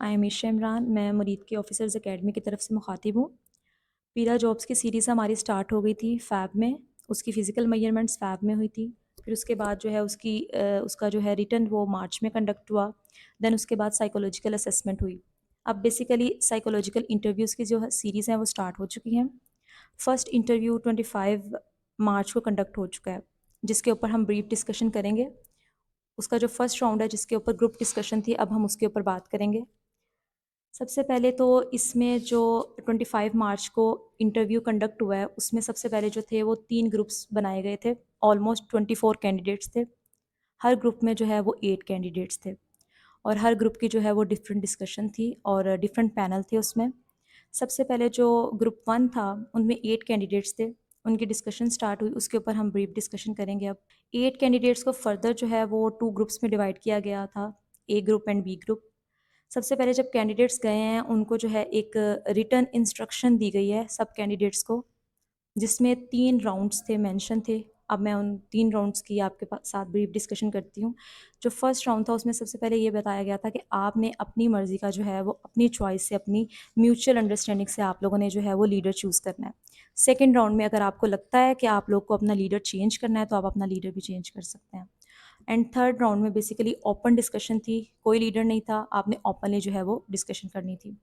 I am Isha Imran. मैं मुरीद की ऑफिसर्स एकेडमी की तरफ से मुखातिब हूँ। पीरा जॉब्स की सीरीज़ हमारी स्टार्ट हो गई थी फ़ैब में। उसकी फ़िज़िकल मेजरमेंट्स फ़ैब में हुई थी। फिर उसके बाद जो है उसका जो है रिटन वो मार्च में कंडक्ट हुआ। देन उसके बाद साइकोलॉजिकल असेसमेंट हुई। अब बेसिकली साइकोलॉजिकल इंटरव्यूज़ की जो है सीरीज़ हैं वो स्टार्ट हो चुकी हैं। फ़र्स्ट इंटरव्यू 25 मार्च को कंडक्ट हो चुका है, जिसके ऊपर हम ब्रीफ डिस्कशन करेंगे। उसका जो फर्स्ट राउंड है जिसके ऊपर ग्रुप डिस्कशन थी, अब हम उसके ऊपर बात करेंगे। सबसे पहले तो इसमें जो 25 मार्च को इंटरव्यू कंडक्ट हुआ है, उसमें सबसे पहले जो थे वो 3 ग्रुप्स बनाए गए थे। ऑलमोस्ट 24 कैंडिडेट्स थे। हर ग्रुप में जो है वो 8 कैंडिडेट्स थे और हर ग्रुप की जो है वो डिफरेंट डिस्कशन थी और डिफरेंट पैनल थे उसमें। सबसे पहले जो ग्रुप 1 था, उनमें 8 कैंडिडेट्स थे। उनकी डिस्कशन स्टार्ट हुई, उसके ऊपर हम ब्रीफ डिस्कशन करेंगे अब। 8 कैंडिडेट्स को फर्दर जो है वो 2 ग्रुप्स में डिवाइड किया गया था, ए ग्रुप एंड बी ग्रुप। सबसे पहले जब कैंडिडेट्स गए हैं, उनको जो है एक रिटन इंस्ट्रक्शन दी गई है सब कैंडिडेट्स को, जिसमें 3 राउंड्स थे, मेंशन थे। अब मैं उन 3 राउंड्स की आपके साथ ब्रीफ डिस्कशन करती हूँ। जो फर्स्ट राउंड था उसमें सबसे पहले ये बताया गया था कि आपने अपनी मर्ज़ी का जो है वो अपनी चॉइस से, अपनी म्यूचुअल अंडरस्टैंडिंग से आप लोगों ने जो है वो लीडर चूज़ करना है। सेकेंड राउंड में अगर आपको लगता है कि आप लोग को अपना लीडर चेंज करना है, तो आप अपना लीडर भी चेंज कर सकते हैं। एंड थर्ड राउंड में बेसिकली ओपन डिस्कशन थी। कोई लीडर नहीं था, आपने ओपनली जो है वो डिस्कशन करनी थी।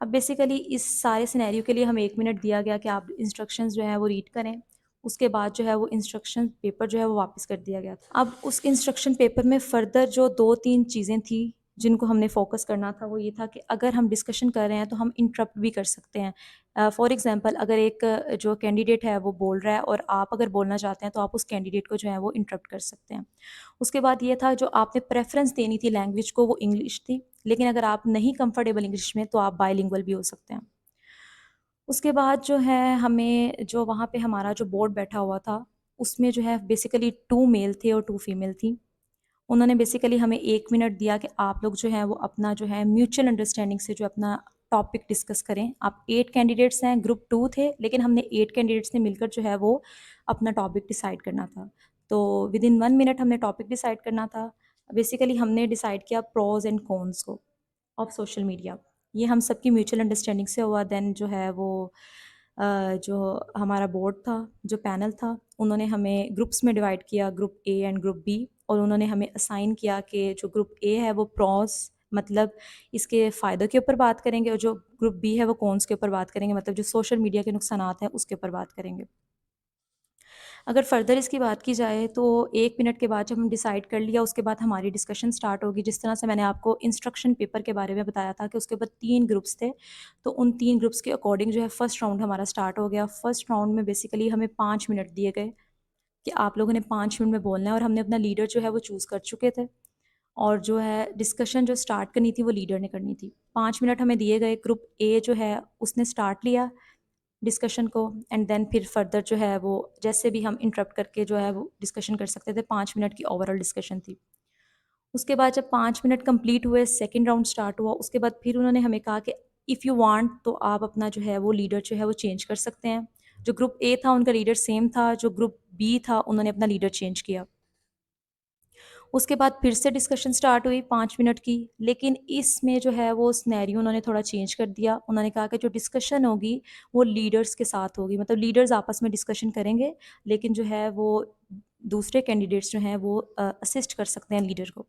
अब बेसिकली इस सारे सिनेरियो के लिए हमें 1 मिनट दिया गया कि आप इंस्ट्रक्शंस जो हैं वो रीड करें। उसके बाद जो है वो इंस्ट्रक्शन पेपर जो है वो वापस कर दिया गया था। अब उस इंस्ट्रक्शन पेपर में फ़र्दर जो 2-3 चीज़ें थी जिनको हमने फ़ोकस करना था, वो ये था कि अगर हम डिस्कशन कर रहे हैं तो हम इंटरप्ट भी कर सकते हैं। फॉर एग्ज़ाम्पल, अगर एक जो कैंडिडेट है वो बोल रहा है और आप अगर बोलना चाहते हैं, तो आप उस कैंडिडेट को जो है वो इंटरप्ट कर सकते हैं। उसके बाद ये था, जो आपने प्रेफ़रेंस देनी थी लैंग्वेज को, वो इंग्लिश थी। लेकिन अगर आप नहीं कंफ़र्टेबल इंग्लिश में, तो आप बाइलिंगुअल भी हो सकते हैं। उसके बाद जो है हमें जो वहाँ पे हमारा जो बोर्ड बैठा हुआ था, उसमें जो है बेसिकली 2 मेल थे और 2 फीमेल थी। उन्होंने बेसिकली हमें 1 मिनट दिया कि आप लोग जो है वो अपना जो है म्यूचुअल अंडरस्टैंडिंग से जो अपना टॉपिक डिस्कस करें। आप 8 कैंडिडेट्स हैं, ग्रुप 2 थे, लेकिन हमने 8 कैंडिडेट्स ने मिलकर जो है वो अपना टॉपिक डिसाइड करना था। तो विदिन 1 मिनट हमने टॉपिक डिसाइड करना था। बेसिकली हमने डिसाइड किया प्रोज़ एंड कॉन्स को ऑफ सोशल मीडिया। ये हम सबकी म्यूचुअल अंडरस्टैंडिंग से हुआ। देन जो है वो जो हमारा बोर्ड था, जो पैनल था, उन्होंने हमें ग्रुप्स में डिवाइड किया, group A and group B. और उन्होंने हमें असाइन किया कि जो ग्रुप ए है वो प्रॉस, मतलब इसके फ़ायदों के ऊपर बात करेंगे, और जो ग्रुप बी है वो कॉन्स के ऊपर बात करेंगे, मतलब जो सोशल मीडिया के नुकसानात हैं उसके ऊपर बात करेंगे। अगर फ़र्दर इसकी बात की जाए, तो 1 मिनट के बाद जब हम डिसाइड कर लिया, उसके बाद हमारी डिस्कशन स्टार्ट होगी। जिस तरह से मैंने आपको इंस्ट्रक्शन पेपर के बारे में बताया था कि उसके ऊपर 3 ग्रुप्स थे, तो उन 3 ग्रुप्स के अकॉर्डिंग जो है फर्स्ट राउंड हमारा स्टार्ट हो गया। फर्स्ट राउंड में बेसिकली हमें 5 मिनट दिए गए कि आप लोगों ने 5 मिनट में बोलना है, और हमने अपना लीडर जो है वो चूज़ कर चुके थे। और जो है डिस्कशन जो स्टार्ट करनी थी वो लीडर ने करनी थी। 5 मिनट हमें दिए गए। ग्रुप ए जो है उसने स्टार्ट लिया डिस्कशन को, एंड देन फिर फर्दर जो है वो जैसे भी हम इंटरप्ट करके जो है वो डिस्कशन कर सकते थे। 5 मिनट की ओवरऑल डिस्कशन थी। उसके बाद जब 5 मिनट कंप्लीट हुए, सेकंड राउंड स्टार्ट हुआ। उसके बाद फिर उन्होंने हमें कहा कि इफ़ यू वांट, तो आप अपना जो है वो लीडर जो है वो चेंज कर सकते हैं। जो ग्रुप ए था उनका लीडर सेम था, जो ग्रुप बी था उन्होंने अपना लीडर चेंज किया। उसके बाद फिर से डिस्कशन स्टार्ट हुई 5 मिनट की, लेकिन इसमें जो है वो सिनेरियो उन्होंने थोड़ा चेंज कर दिया। उन्होंने कहा कि जो डिस्कशन होगी वो लीडर्स के साथ होगी, मतलब लीडर्स आपस में डिस्कशन करेंगे, लेकिन जो है वो दूसरे कैंडिडेट्स जो हैं वो असिस्ट कर सकते हैं लीडर को।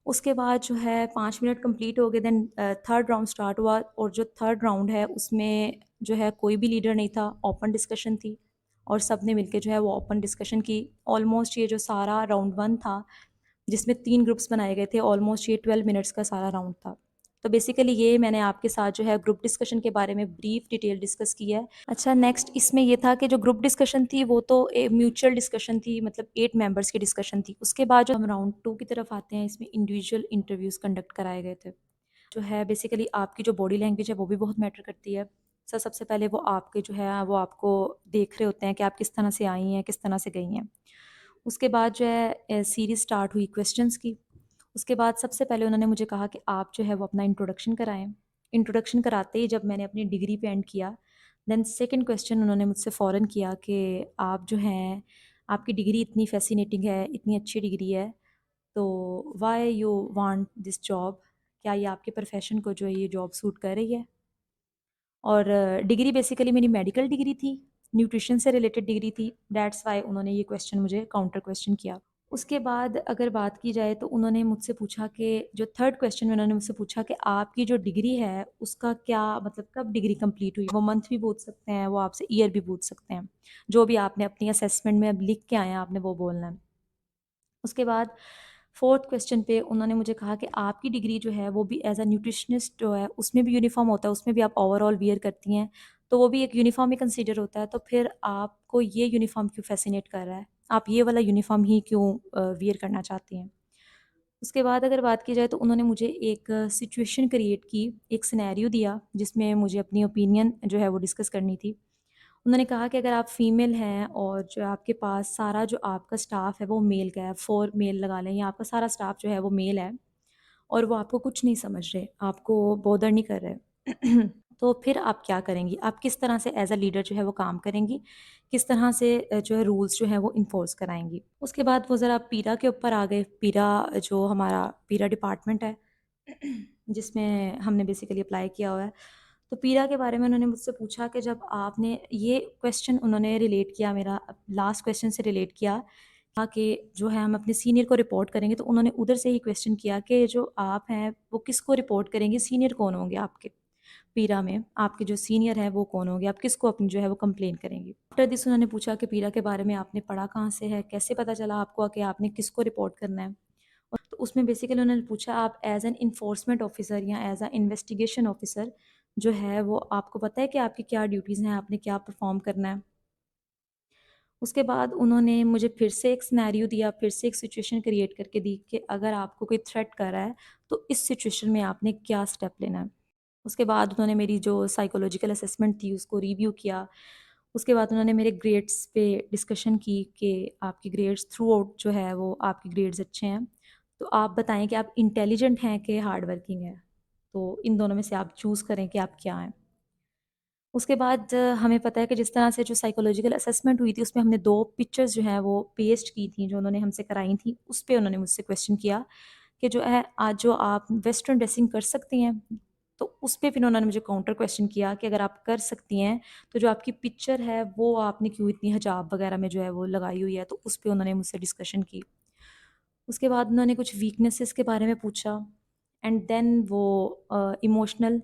उसके बाद जो है 5 मिनट कंप्लीट हो गए। देन थर्ड राउंड स्टार्ट हुआ, और जो थर्ड राउंड है उसमें जो है कोई भी लीडर नहीं था, ओपन डिस्कशन थी और सब ने मिलके जो है वो ओपन डिस्कशन की। ऑलमोस्ट ये जो सारा राउंड 1 था, जिसमें 3 ग्रुप्स बनाए गए थे, ऑलमोस्ट ये 12 मिनट्स का सारा राउंड था। तो बेसिकली ये मैंने आपके साथ जो है ग्रुप डिस्कशन के बारे में ब्रीफ डिटेल डिस्कस की है। अच्छा, नेक्स्ट इसमें ये था कि जो ग्रुप डिस्कशन थी वो तो म्यूचुअल डिस्कशन थी, मतलब 8 मेंबर्स की डिस्कशन थी। उसके बाद जो हम राउंड 2 की तरफ आते हैं, इसमें इंडिविजुअल इंटरव्यूज़ कंडक्ट कराए गए थे। जो है बेसिकली आपकी जो बॉडी लैंग्वेज है वो भी बहुत मैटर करती है। सबसे पहले वो आपके जो है वो आपको देख रहे होते हैं कि आप किस तरह से आई हैं, किस तरह से गई हैं। उसके बाद जो है सीरीज़ स्टार्ट हुई क्वेश्चंस की। उसके बाद सबसे पहले उन्होंने मुझे कहा कि आप जो है वो अपना इंट्रोडक्शन कराएँ। इंट्रोडक्शन कराते ही जब मैंने अपनी डिग्री पे एंड किया, देन सेकंड क्वेश्चन उन्होंने मुझसे फ़ौरन किया कि आप जो हैं, आपकी डिग्री इतनी फ़ैसिनेटिंग है, इतनी अच्छी डिग्री है, तो why you want this job, क्या ये आपके प्रोफेशन को जो है ये जॉब सूट कर रही है। और डिग्री बेसिकली मेरी मेडिकल डिग्री थी, न्यूट्रिशन से रिलेटेड डिग्री थी, दैट्स वाई उन्होंने ये क्वेश्चन मुझे काउंटर क्वेश्चन किया। उसके बाद अगर बात की जाए तो उन्होंने मुझसे पूछा कि जो थर्ड क्वेश्चन में उन्होंने मुझसे पूछा कि आपकी जो डिग्री है उसका क्या मतलब कब डिग्री कंप्लीट हुई। वो मंथ भी पूछ सकते हैं, वो आपसे ईयर भी पूछ सकते हैं, जो भी आपने अपनी असेसमेंट में अब लिख के आए हैं आपने वो बोलना है। उसके बाद फोर्थ क्वेश्चन पे उन्होंने मुझे कहा कि आपकी डिग्री जो है वो भी एज अ न्यूट्रिशनिस्ट जो है उसमें भी यूनिफॉर्म होता है, उसमें भी आप ओवरऑल वियर करती हैं, तो वो भी एक यूनिफॉर्म ही कंसीडर होता है, तो फिर आपको ये यूनिफॉर्म क्यों फैसिनेट कर रहा है, आप ये वाला यूनिफॉर्म ही क्यों वियर करना चाहती हैं। उसके बाद अगर बात की जाए तो उन्होंने मुझे एक सिचुएशन क्रिएट की, एक सिनेरियो दिया जिसमें मुझे अपनी ओपिनियन जो है वो डिस्कस करनी थी। उन्होंने कहा कि अगर आप फीमेल हैं और जो आपके पास सारा जो आपका स्टाफ है वो मेल का है, 4 मेल लगा लें या आपका सारा स्टाफ जो है वो मेल है और वो आपको कुछ नहीं समझ रहे, आपको बॉदर नहीं कर रहे तो फिर आप क्या करेंगी? आप किस तरह से एज़ अ लीडर जो है वो काम करेंगी? किस तरह से जो है रूल्स जो हैं वो इन्फोर्स कराएँगी? उसके बाद वो ज़रा पीरा के ऊपर आ गए। पीरा जो हमारा पीरा डिपार्टमेंट है जिसमें हमने बेसिकली अप्लाई किया हुआ है। तो पीरा के बारे में उन्होंने मुझसे पूछा कि जब आपने ये क्वेश्चन उन्होंने रिलेट किया मेरा लास्ट क्वेश्चन से रिलेट किया कि जो है हम अपने सीनियर को रिपोर्ट करेंगे, तो उन्होंने उधर से ही क्वेश्चन किया कि जो आप हैं वो किसको रिपोर्ट करेंगे, सीनियर कौन होंगे आपके पीरा में, आपके जो सीनियर हैं वो कौन होंगे, आप किसको अपनी जो है वो कंप्लेन करेंगी। आफ्टर दिस उन्होंने पूछा कि पीरा के बारे में आपने पढ़ा कहाँ से है, कैसे पता चला आपको कि आपने किसको रिपोर्ट करना है। और तो उसमें बेसिकली उन्होंने पूछा आप एज एन इन्फोर्समेंट ऑफिसर या एज अ इन्वेस्टिगेशन ऑफिसर जो है वो आपको पता है कि आपकी क्या ड्यूटीज़ हैं, आपने क्या परफॉर्म करना है। उसके बाद उन्होंने मुझे फिर से एक सिनेरियो दिया, फिर से एक सिचुएशन क्रिएट करके दी कि अगर आपको कोई थ्रेट कर रहा है तो इस सिचुएशन में आपने क्या स्टेप लेना है। उसके बाद उन्होंने मेरी जो साइकोलॉजिकल असेसमेंट थी उसको रिव्यू किया। उसके बाद उन्होंने मेरे ग्रेड्स पे डिस्कशन की कि आपके ग्रेड्स थ्रू आउट जो है वो आपके ग्रेड्स अच्छे हैं। तो आप बताएँ कि आप इंटेलिजेंट हैं कि हार्ड वर्किंग हैं? तो इन दोनों में से आप चूज़ करें कि आप क्या हैं। उसके बाद हमें पता है कि जिस तरह से जो साइकोलॉजिकल असेसमेंट हुई थी उसमें हमने 2 पिक्चर्स जो हैं वो पेस्ट की थी जो उन्होंने हमसे कराई थी। उस पे उन्होंने मुझसे क्वेश्चन किया कि जो है आज जो आप वेस्टर्न ड्रेसिंग कर सकती हैं? तो उस पे फिर उन्होंने मुझे काउंटर क्वेश्चन किया कि अगर आप कर सकती हैं तो जो आपकी पिक्चर है वो आपने क्यों इतनी हिजाब वगैरह में जो है वो लगाई हुई है? तो उस पे उन्होंने मुझसे डिस्कशन की। उसके बाद उन्होंने कुछ वीकनेसेस के बारे में पूछा एंड देन वो इमोशनल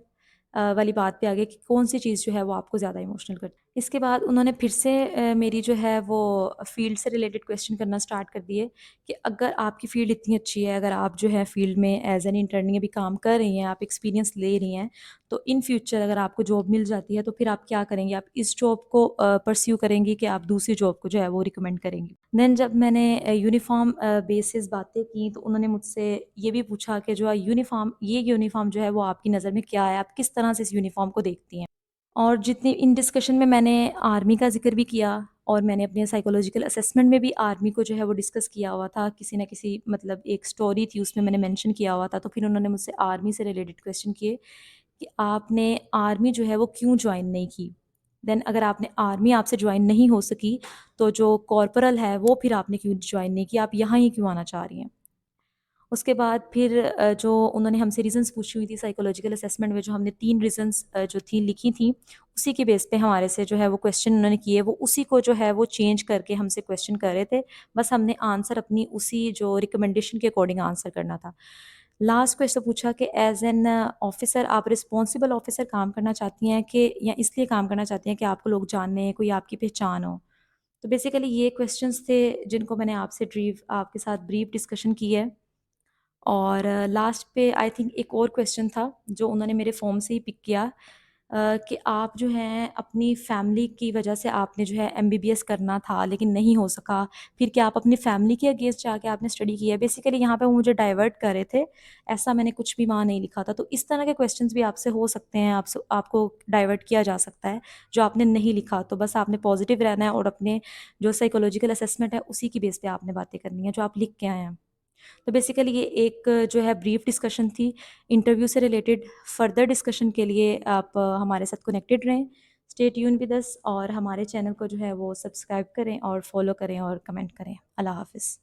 वाली बात पे आ गए कि कौन-सी चीज़ जो है वो आपको ज़्यादा इमोशनल करती है। इसके बाद उन्होंने फिर से मेरी जो है वो फ़ील्ड से रिलेटेड क्वेश्चन करना स्टार्ट कर दिए कि अगर आपकी फ़ील्ड इतनी अच्छी है, अगर आप जो है फ़ील्ड में एज़ एन इंटर्नी अभी काम कर रही हैं, आप एक्सपीरियंस ले रही हैं, तो इन फ्यूचर अगर आपको जॉब मिल जाती है तो फिर आप क्या करेंगी? आप इस जॉब को परस्यू करेंगी कि आप दूसरी जॉब को जो है वो रिकमेंड करेंगी? देन जब मैंने यूनिफ़ॉर्म बेसिस बातें की तो उन्होंने मुझसे ये भी पूछा कि जो ये यूनिफ़ॉर्म जो है वो आपकी नज़र में क्या है? आप किस तरह से इस यूनिफ़ॉर्म को देखती हैं? और जितनी इन डिस्कशन में मैंने आर्मी का ज़िक्र भी किया और मैंने अपने साइकोलॉजिकल असेसमेंट में भी आर्मी को जो है वो डिस्कस किया हुआ था। किसी न किसी मतलब एक स्टोरी थी उसमें मैंने मेंशन किया हुआ था। तो फिर उन्होंने मुझसे आर्मी से रिलेटेड क्वेश्चन किए कि आपने आर्मी जो है वो क्यों जॉइन नहीं की? देन अगर आपने आर्मी आपसे जॉइन नहीं हो सकी, तो जो कॉर्पोरल है वो फिर आपने क्यों जॉइन नहीं किया? आप यहाँ ही क्यों आना चाह रही हैं? उसके बाद फिर जो उन्होंने हमसे रीज़न्स पूछी हुई थी साइकोलॉजिकल असेसमेंट में जो हमने 3 रीज़न्स जो थी लिखी थी, उसी के बेस पे हमारे से जो है वो क्वेश्चन उन्होंने किए, वो उसी को जो है वो चेंज करके हमसे क्वेश्चन कर रहे थे। बस हमने आंसर अपनी उसी जो रिकमेंडेशन के अकॉर्डिंग आंसर करना था। लास्ट क्वेश्चन पूछा कि एज़ एन ऑफ़िसर आप रिस्पॉन्सिबल ऑफ़िसर काम करना चाहती हैं कि या इसलिए काम करना चाहती हैं कि आपको लोग जानें, कोई आपकी पहचान हो? तो बेसिकली ये क्वेश्चन्स थे जिनको मैंने आपके साथ ब्रीफ डिस्कशन की है। और लास्ट पे आई थिंक एक और क्वेश्चन था जो उन्होंने मेरे फॉर्म से ही पिक किया कि आप जो हैं अपनी फैमिली की वजह से आपने जो है एमबीबीएस करना था लेकिन नहीं हो सका, फिर क्या आप अपनी फैमिली के अगेंस्ट जाके आपने स्टडी की है? बेसिकली यहाँ पे वो मुझे डाइवर्ट कर रहे थे, ऐसा मैंने कुछ भी वहाँ नहीं लिखा था। तो इस तरह के क्वेश्चंस भी आपसे हो सकते हैं, आपसे आपको डाइवर्ट किया जा सकता है जो आपने नहीं लिखा। तो बस आपने पॉजिटिव रहना है और अपने जो साइकोलॉजिकल असेसमेंट है उसी की बेस पे आपने बातें करनी है जो आप लिख के आए हैं। तो बेसिकली ये एक जो है ब्रीफ डिस्कशन थी इंटरव्यू से रिलेटेड। फर्दर डिस्कशन के लिए आप हमारे साथ कनेक्टेड रहें, स्टे ट्यून विद अस और हमारे चैनल को जो है वो सब्सक्राइब करें और फॉलो करें और कमेंट करें। अल्लाह हाफ़िज़।